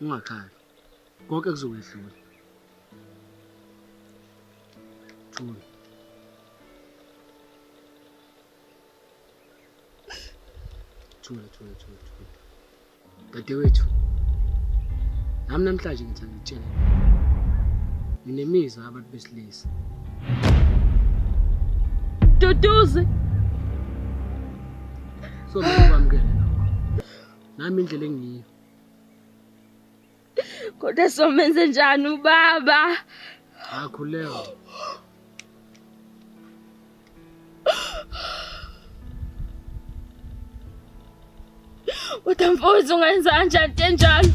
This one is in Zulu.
Ungakhali. Konke kuzokwedlula. Thula. Thula. Dadewethu. Nami namhlanje ngithanda ukutshela. Nginemizwa abantu besilisa. Duduzi. So ngikwamukele lokho. Nami indlela engiyiyo. Kodwa somenze njani ubaba? Akhuleka. Kodwa mfowethu ungenza kanjani njalo?